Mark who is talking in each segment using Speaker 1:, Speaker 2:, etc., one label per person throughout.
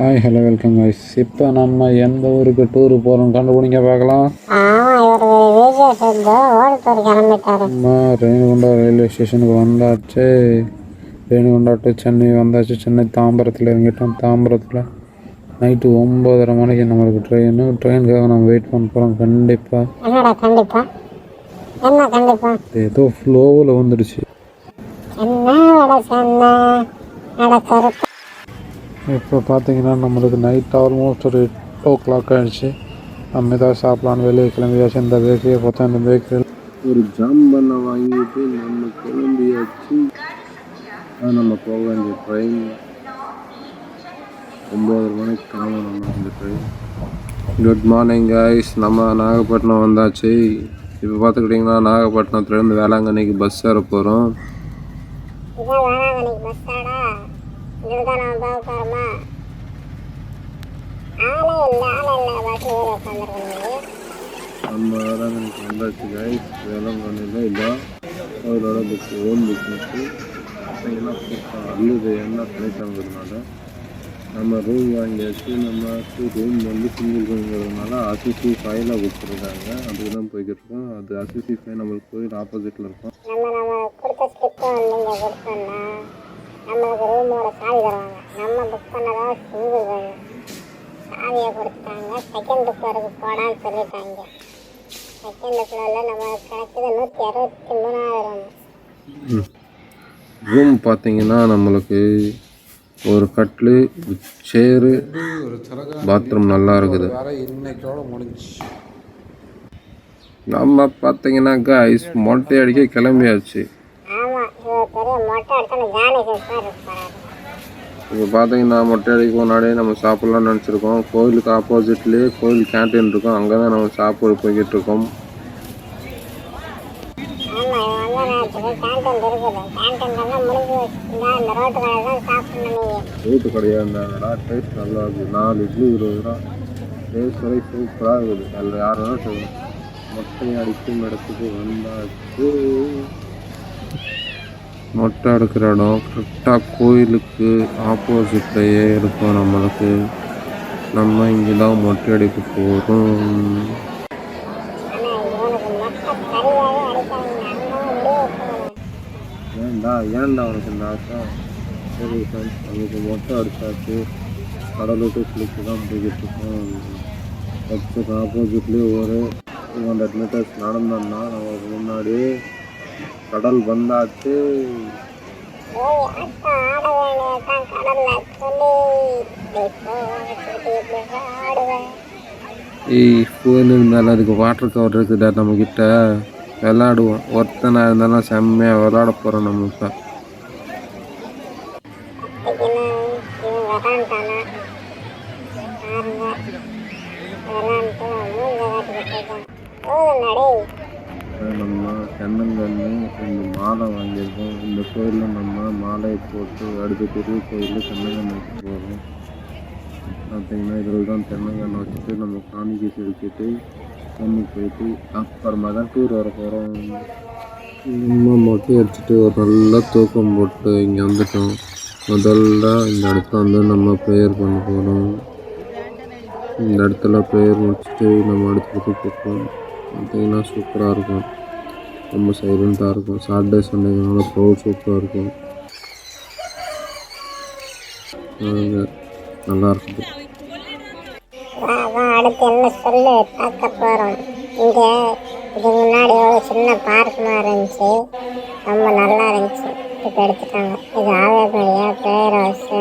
Speaker 1: Hi hello welcome guys. இப்போ நம்ம எந்த ஊருக்கு டூரு போகிறோம் கண்டுபிடிங்க பார்க்கலாம். நம்ம ரேணிகுண்டா ரயில்வே ஸ்டேஷனுக்கு வந்தாச்சு. ரேணிகுண்டா டு சென்னை வந்தாச்சு. சென்னை தாம்பரத்தில் இறங்கிட்டோம். தாம்பரத்தில் நைட்டு 9:30 மணிக்கு நம்மளுக்கு ட்ரெயினுக்காக நம்ம வெயிட் பண்ண போகிறோம். கண்டிப்பாக ஏதோ ஃப்ளோவில் வந்துடுச்சு. இப்போ பார்த்தீங்கன்னா நம்மளுக்கு நைட் ஆல்மோஸ்ட் ஒரு 8 o'clock ஆகிடுச்சு. நம்ம ஏதாவது சாப்பிட்லான்னு வெளியே கிளம்பியாச்சு. இந்த பேக்கரியை பார்த்தா இந்த பேக்கரியில் ஒரு ஜாம்பண்ணை வாங்கிட்டு நம்ம கிளம்பியாச்சு. நம்ம போக வேண்டிய ட்ரெயின் 9 மணிக்கு கிளம்பணும். இந்த ட்ரெயின். Good morning guys. நம்ம நாகப்பட்டினம் வந்தாச்சு. இப்போ பார்த்துக்கிட்டிங்கன்னா நாகப்பட்டினத்துலேருந்து வேளாங்கண்ணிக்கு பஸ் ஏற போகிறோம். நம்ம வேளாங்கண்ணிக்கு வந்தாச்சு கைஸ். வேளாங்கண்ணியில் இதான் அவரோட புக் ஓன் பிஸ்னஸ்ஸு. பார்த்தீங்கன்னா அல்லது என்ன பண்ணிட்டாங்கிறதுனால நம்ம ரூம் வாங்கியாச்சு. நமக்கு ரூம் வந்து சிங்கிள் ரூம்ங்கிறதுனால அசிசி ஃபைவ்ல கொடுத்துருக்காங்க. அதுக்கு தான் போய்கிட்டு இருக்கோம். அது அசிசி ஃபைவ் நம்மளுக்கு கோயில் ஆப்போசிட்டில் இருக்கும்.
Speaker 2: நம்மளுக்கு ரூமோட சாவி தருவாங்க. நம்ம புக் பண்ணதா சிங்கிள் ரூம். சாவியை கொடுத்துட்டாங்க. செகண்ட் ஃப்ளோருக்கு போடான்னு சொல்லிட்டாங்க. செகண்ட் ஃப்ளோரில் நம்மளுக்கு கிடைச்சது 163,000
Speaker 1: ரூம் பார்த்தீங்கன்னா நம்மளுக்கு ஒரு கட்லு, சேரு, பாத்ரூம் நல்லா இருக்குது. நம்ம பார்த்தீங்கன்னா கைஸ் மொட்டை அடிக்க கிளம்பியாச்சு. இப்போ பார்த்தீங்கன்னா மொட்டை அடிக்க முன்னாடியே நம்ம சாப்பிட்லான்னு நினச்சிருக்கோம். கோயிலுக்கு ஆப்போசிட்லேயே கோயில் கேன்டீன் இருக்கும். அங்கே தான் நம்ம சாப்பிட போய்கிட்டு இருக்கோம். ரோட்டு கடையாக இருந்தாங்கடா. டேஸ்ட் நல்லா இருக்குது. 4 இட்லி 20 ரூபா. டேஸ்ட் வரை சூப்பராக இருக்குது. அதில் யார் வேணாலும் சொல்லுவோம். மொட்டை அடிக்கும் இடத்துக்கு வந்தாச்சு. மொட்டை எடுக்கிற இடம் கரெக்டாக கோயிலுக்கு ஆப்போசிட்லையே இருக்கும். நம்மளுக்கு நம்ம இங்கே தான் மொட்டை அடிக்க போகிறோம். ஏன்டா அவனுக்கு இந்த ஆசை. சரி ஃப்ரெண்ட்ஸ், அவனுக்கு மொட்டை அடித்தாச்சு. கடலூட்டு கிளிக்கு தான் போய்கிட்டு இருக்கோம். பஸ்ஸுக்கு ஆப்போசிட்லேயே ஒரு 200 meters நடந்தோம்னா நமக்கு முன்னாடியே கடல் வந்தாச்சு. ஃபோன் இருந்தாலும் அதுக்கு வாட்டர் கவர் இருக்குதா நம்மக்கிட்ட. விளாடுவோம். ஒருத்தனை இருந்தாலும் செம்மையாக விளாட போகிறோம். நம்ம இப்போ நம்ம தென்னங்கன்று இந்த மாலை வாங்கியிருக்கோம். இந்த கோயிலில் நம்ம மாலையை போட்டு அடுத்த பெரிய கோயிலில் தென்னங்கன்று வச்சு போகிறோம். பார்த்தீங்கன்னா இதில் தான் தென்னங்கன்று வச்சுட்டு நம்ம காணிக்கை செலுத்திட்டு பொண்ணுக்கு போயிட்டு அப்புறமா தான் டூர் வர போகிறோம். நம்ம மொட்டை அடிச்சுட்டு ஒரு நல்ல தூக்கம் போட்டு இங்கே வந்துட்டோம். முதல்ல இந்த இடத்துல வந்து நம்ம ப்ரேயர் பண்ண போகிறோம். இந்த இடத்துல ப்ரேயர் முடிச்சுட்டு நம்ம அடுத்த போகிறோம். பார்த்தீங்கன்னா சூப்பராக இருக்கும். ரொம்ப சைலண்ட்டாக இருக்கும். சாட்டர்டே சண்டேனால க்ரௌட் சூப்பராக இருக்கும். நல்லா இருக்குது.
Speaker 2: அடுத்து என்ன சொல்லு பார்க்க போகிறோம். இங்கே இதுக்கு முன்னாடி ஒரு சின்ன பார்க் மாதிரி இருந்துச்சு. ரொம்ப நல்லா இருந்துச்சு. இப்போ எடுத்துட்டாங்க. இது ஆவேபடியா ப்ரேயர் ஹவுஸு.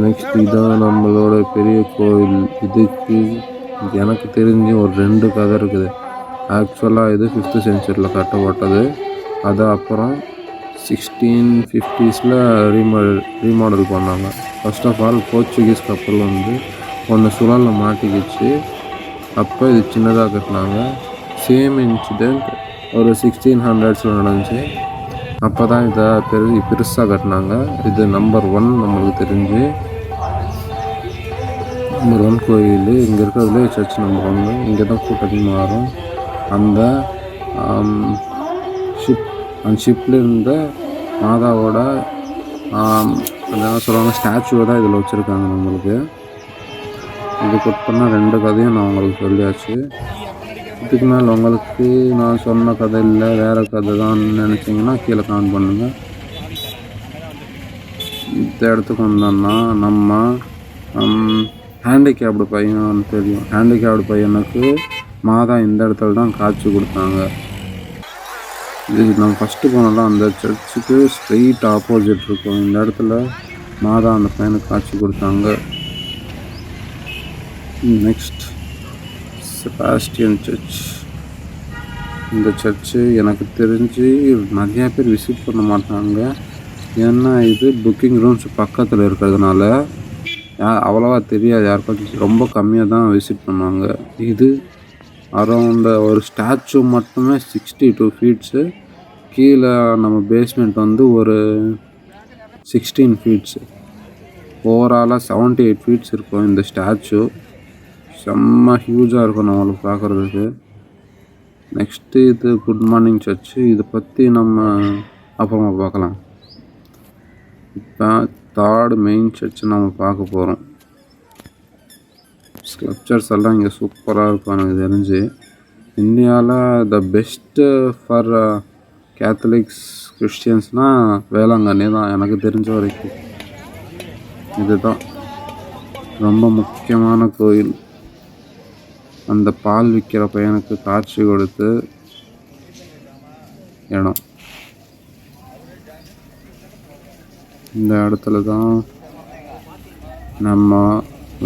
Speaker 1: நெக்ஸ்ட் இதான் நம்மளோட பெரிய கோவில். இதுக்கு எனக்கு தெரிஞ்சு ஒரு 2 கதை இருக்குது. ஆக்சுவலாக இது 5th century கட்டப்பட்டது. அது அப்புறம் 1650s ரீமாடல் பண்ணாங்க. ஃபர்ஸ்ட் ஆஃப் ஆல் போர்ச்சுகீஸ் கப்பல் வந்து ஒன்று சுழலில் மாட்டிக்கிச்சு. அப்போ இது சின்னதாக கட்டினாங்க. சேம் இன்சிடெண்ட் ஒரு 1600s நடந்துச்சு. அப்போ தான் இதை பெருசாக கட்டினாங்க. இது நம்பர் 1 நம்மளுக்கு தெரிஞ்சு. நம்பர் 1 கோயில் இங்கே இருக்கிறதுலே சர்ச் நம்பர் 1. இங்கே தான் கூட்டம் மாறும். அந்த ஷிப்பில் இருந்த மாதாவோட அதெல்லாம் சொல்லுவாங்க, ஸ்டாச்சுவை தான் இதில் வச்சுருக்காங்க நம்மளுக்கு. இது கொட்டனா 2 கதையும் நான் உங்களுக்கு சொல்லியாச்சு. இதுக்கு மேலே உங்களுக்கு நான் சொன்ன கதை இல்லை வேறு கதை தான் நினச்சிங்கன்னா கீழே கமெண்ட் பண்ணுங்கள். இந்த இடத்துக்கு வந்தோம்னா நம்ம ஹேண்டிகேப்டு பையன் தெரியும். ஹேண்டிகேப்டு பையனுக்கு மாதா இந்த இடத்துல தான் காட்சி கொடுத்தாங்க. இது நம்ம ஃபஸ்ட்டு போனோம்லாம் அந்த சர்ச்சுக்கு ஸ்ட்ரெயிட் ஆப்போசிட் இருக்கும். இந்த இடத்துல மாதா அந்த பையனுக்கு காட்சி கொடுத்தாங்க. Next Sebastian church. இந்த சர்ச்சு எனக்கு தெரிஞ்சு நிறையா பேர் விசிட் பண்ண மாட்டாங்க. ஏன்னா இது புக்கிங் ரூம்ஸ் பக்கத்தில் இருக்கிறதுனால அவ்வளோவா தெரியாது யாருக்கும். ரொம்ப கம்மியாக தான் விசிட் பண்ணுவாங்க. இது அரௌண்ட் ஒரு ஸ்டாச்சு மட்டுமே 62 ஃபீட்ஸு. கீழே நம்ம பேஸ்மெண்ட் வந்து ஒரு 16 ஃபீட்ஸு. ஓவராலாக 78 ஃபீட்ஸ் இருக்கும் இந்த ஸ்டாச்சு. செம்ம ஹியூஜாக இருக்கும் நம்மளுக்கு பார்க்குறதுக்கு. நெக்ஸ்ட்டு இது குட் மார்னிங் சர்ச்சு. இதை பற்றி நம்ம அப்புறமா பார்க்கலாம். இப்போ 3rd மெயின் சர்ச்சு நம்ம பார்க்க போகிறோம். ஸ்கல்ப்சர்ஸ் எல்லாம் இங்கே சூப்பராக இருக்கும். எனக்கு தெரிஞ்சு இந்தியாவில் த பெஸ்ட்டு ஃபார் கேத்தலிக்ஸ் கிறிஸ்டியன்ஸ்னால் வேளாங்கண்ணி தான் எனக்கு தெரிஞ்ச வரைக்கும். இதுதான் ரொம்ப முக்கியமான கோயில். அந்த பால் விற்கிற பையனுக்கு காட்சி கொடுத்து இடம். இந்த இடத்துல தான் நம்ம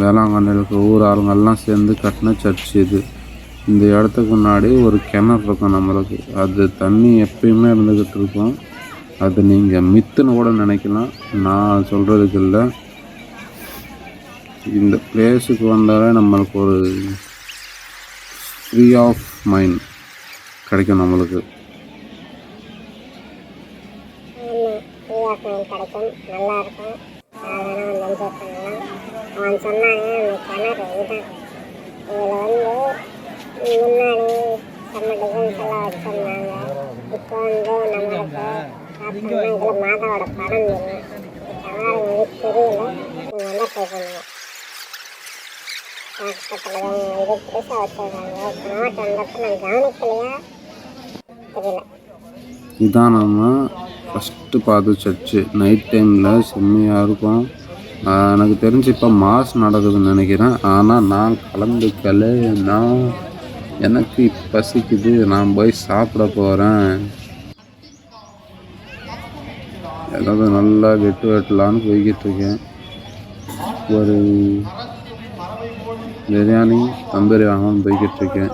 Speaker 1: வேளாங்கண்ணியில் இருக்கிற ஊர் ஆளுங்கள்லாம் சேர்ந்து கட்டின சர்ச் இது. இந்த இடத்துக்கு முன்னாடி ஒரு கிணறு இருக்கும் நம்மளுக்கு. அது தண்ணி எப்பயுமே இருந்துக்கிட்டு இருக்கும். அது நீங்கள் மித்துன்னு கூட நினைக்கலாம், நான் சொல்கிறதுக்கு இல்லை. இந்த பிளேஸுக்கு வந்தாலே நம்மளுக்கு ஒரு ஃப்ரீ ஆஃப் மைண்ட் கிடைக்கும் நம்மளுக்கு.
Speaker 2: கிடைக்கும், நல்லாயிருக்கும். அதெல்லாம் வந்து என்ஜாய் பண்ணலாம். அவன் சொன்னாங்க அந்த கிணறு இதுதான். இதில் வந்து முன்னாடி செம்ம டிசைன்ஸ் எல்லாம் வச்சுருந்தாங்க. இப்போ வந்து நம்மளுக்கு பார்த்தோம்னா இதில் மாதாவோட படம் தெரியும். கிணறு வந்து தெரியல, நீங்கள் வந்து ட்ரை பண்ணுங்கள். பக்கத்தில் தான் இது பெருசாக வச்சுருக்காங்க. மாவட்டம் வந்தப்போ நான் கவனிக்கலையா தெரியல.
Speaker 1: இதான் நம்ம ஃபஸ்ட்டு பார்த்து சர்ச்சு. நைட் டைமில் செம்மையாக இருக்கும். எனக்கு தெரிஞ்சு இப்போ மாஸ் நடக்குதுன்னு நினைக்கிறேன். ஆனால் நான் கலந்துக்கல. எனக்கு பசிக்குது, நான் போய் சாப்பிட போகிறேன். ஏதாவது நல்லா வெட்டலான்னு போய்கிட்டு இருக்கேன். ஒரு பிரியாணி தந்தூரி வாங்கலான்னு போய்கிட்டு இருக்கேன்.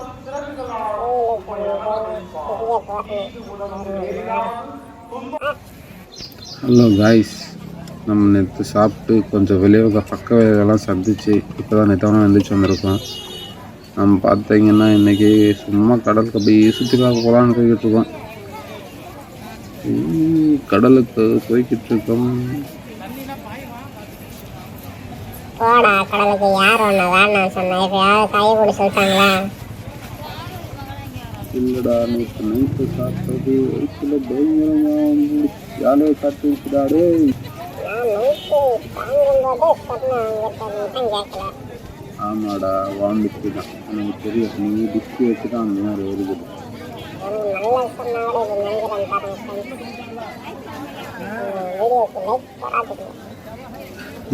Speaker 1: ஹலோ காய்ஸ், நம்ம நேற்று சாப்பிட்டு கொஞ்சம் வெளியே பக்க வேலையெல்லாம் சந்திச்சு இப்போ தான் நேற்று எழுந்திரிச்சு வந்திருக்கோம். நம்ம பார்த்தீங்கன்னா இன்றைக்கி சும்மா கடலுக்கு அப்படியே சுற்றி பார்க்க போகலான்னு போய்கிட்டு இருக்கோம். கடலுக்கு போய்கிட்டு இருக்கோம்.
Speaker 2: போடா கடலுக்கு யார் ஒன்று வேணாம் சொன்னேன். இப்போ யாரும் கையை கூட சொல்லிட்டாங்களா?
Speaker 1: இல்லைடா, நேற்று நைட்டு சாப்பிட்டது வயிற்றுல பயங்கரமாக யாரோ காட்டு வச்சுடாடே. ஆமாடா, வாங்கிட்டு தான் எனக்கு தெரியும். நீங்கள் டிஸ்கி வச்சு தான் அந்த மாதிரி வருது.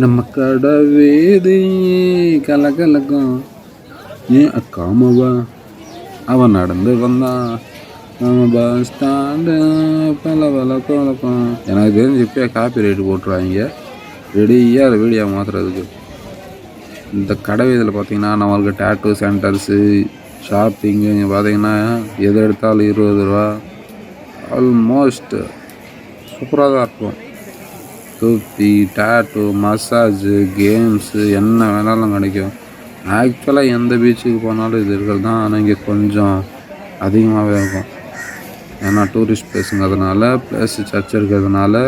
Speaker 1: நம்ம கடை வேதி கலகலக்கும் ஏன் அக்காமவா அவன் நடந்து வந்தான். நம்ம பஸ் ஸ்டாண்டு பல பல குழப்பம். எனக்கு தெரிஞ்சு இப்போயே காப்பி ரேட்டு போட்டுருவாங்க ரெடியாக அதை வீடியோ மாற்றுறதுக்கு. இந்த கடை இதில் பார்த்தீங்கன்னா நம்மளுக்கு டேட்டூ சென்டர்ஸு, ஷாப்பிங்கு இங்கே பார்த்தீங்கன்னா எது எடுத்தாலும் 20 ரூபா. ஆல்மோஸ்ட் சூப்பராக தான் இருக்கும். தொப்பி, டேட்டூ, மசாஜு, கேம்ஸு என்ன வேணாலும் கிடைக்கும். ஆக்சுவலாக எந்த பீச்சுக்கு போனாலும் இது இருக்கிறது தான். ஆனால் இங்கே கொஞ்சம் அதிகமாகவே இருக்கும். ஏன்னா டூரிஸ்ட் பிளேஸுங்கிறதுனால, ப்ளஸ் சர்ச் இருக்கிறதுனால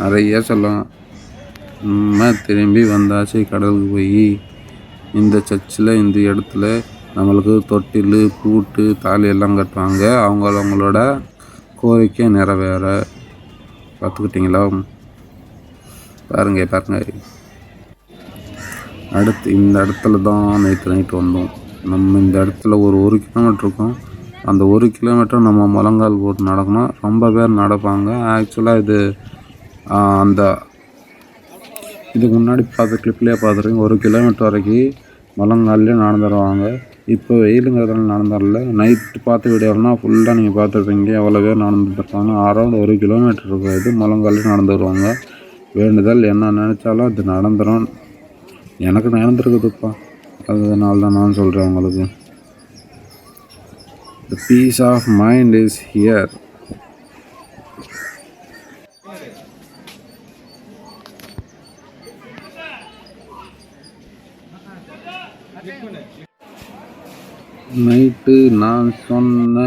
Speaker 1: நிறைய சொல்லலாம். நம்ம திரும்பி வந்தாச்சு கடலுக்கு போய். இந்த சர்ச்சில் இந்த இடத்துல நம்மளுக்கு தொட்டில், பூட்டு, தாலி எல்லாம் கட்டுவாங்க. அவங்களோட கோரிக்கை நிறைவேற. பார்த்துக்கிட்டிங்களா? பாருங்க அடுத்து இந்த இடத்துல தான் நேற்று நைட்டு வந்தோம். நம்ம இந்த இடத்துல ஒரு கிலோமீட்டர் இருக்கும். அந்த 1 கிலோமீட்டர் நம்ம முழங்கால் போட்டு நடக்கணும். ரொம்ப பேர் நடப்பாங்க. ஆக்சுவலாக இது அந்த இதுக்கு முன்னாடி பார்த்த கிளிப்லேயே பார்த்துருக்கீங்க, 1 கிலோமீட்டர் வரைக்கும் முழங்கால்லேயே நடந்துடுவாங்க. இப்போ வெயிலுங்கிறதுனால நடந்துடல. நைட்டு பார்த்த வீடியோலாம் ஃபுல்லாக நீங்கள் பார்த்துருப்பீங்க எவ்வளோ பேர் நடந்துட்டுருக்காங்க. அரௌண்ட் 1 கிலோமீட்டர் இருக்கும். இது முழங்கால்லேயே நடந்து வருவாங்க. வேண்டுதல் என்ன நினச்சாலும் அது நடந்துடும். எனக்கு நடந்துருக்குதுப்பா, அதனால தான் நான் சொல்கிறேன் உங்களுக்கு. The peace of mind is here. Night நான் சொன்ன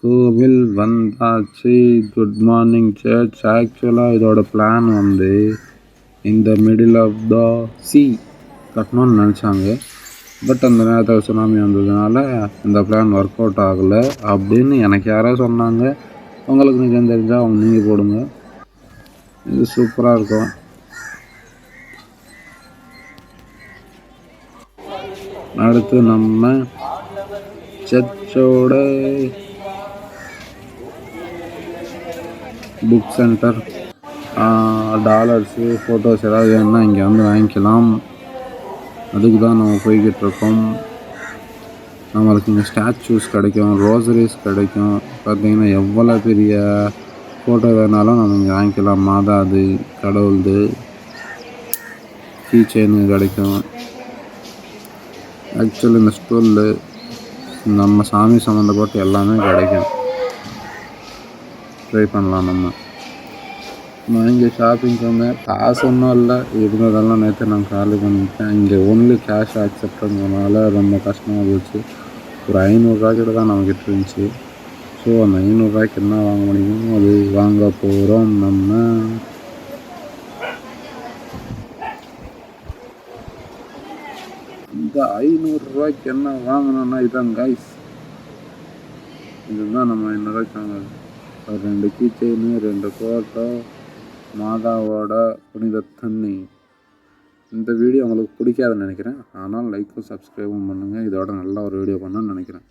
Speaker 1: கோவில் வந்தாச்சு. Good morning church. ஆக்சுவலாக இதோட பிளான் வந்து இந்த மிடில் ஆஃப் த சி கட்டணும்னு நினச்சாங்க. பட் அந்த நேரத்தில் சுனாமி வந்ததுனால இந்த பிளான் ஒர்க் அவுட் ஆகலை அப்படின்னு எனக்கு யாரோ சொன்னாங்க. உங்களுக்கு நிஜம் தெரிஞ்சால் அவங்க நீங்கள் போடுங்க. இது சூப்பராக இருக்கும். அடுத்து நம்ம சர்ச்சோட புக் சென்டர், டாலர்ஸு, ஃபோட்டோஸ் ஏதாவது வேணும்னா இங்கே வந்து வாங்கிக்கலாம். அதுக்கு தான் நம்ம போய்கிட்டு இருக்கோம். நம்மளுக்கு இங்கே ஸ்டாச்சூஸ் கிடைக்கும், ரோசரிஸ் கிடைக்கும். பார்த்திங்கன்னா எவ்வளோ பெரிய ஃபோட்டோ வேணாலும் நம்ம இங்கே வாங்கிக்கலாம். மாதாது, கடவுள்து, கீ செயின் கிடைக்கும். ஆக்சுவலி இந்த ஸ்டோரில் நம்ம சாமி சம்மந்தப்பட்ட எல்லாமே கிடைக்கும். ட்ரை பண்ணலாம். நான் இங்கே ஷாப்பிங் பண்ணேன். காசு ஒன்றும் இல்லை, இருந்ததெல்லாம் நேற்று நான் காலி பண்ணிட்டேன். இங்கே ஒன்லி கேஷ் ஆக்செப்ட்ங்கிறதுனால ரொம்ப கஷ்டமாக போச்சு. ஒரு 500 ரூபாய்க்கிட்ட தான் நம்மக்கிட்ட இருந்துச்சு. ஸோ அந்த 500 ரூபாய்க்கு என்ன வாங்க முடியுமோ அது வாங்க போகிறோம். நம்ம இந்த 500 ரூபாய்க்கு என்ன வாங்கணும்னா இதான் கைஸ். இதுதான் நம்ம 500 ரூபாய்க்கு வாங்குறது. 2 கீ செயின், 2 ஃபோட்டோ, மாதாவோட புனித தண்ணி. இந்த வீடியோ உங்களுக்கு பிடிக்காதுன்னு நினைக்கிறேன். ஆனால் லைக்கும் சப்ஸ்கிரைபும் பண்ணுங்கள். இதோட நல்ல ஒரு வீடியோ பண்ணணும்னு நினைக்கிறேன்.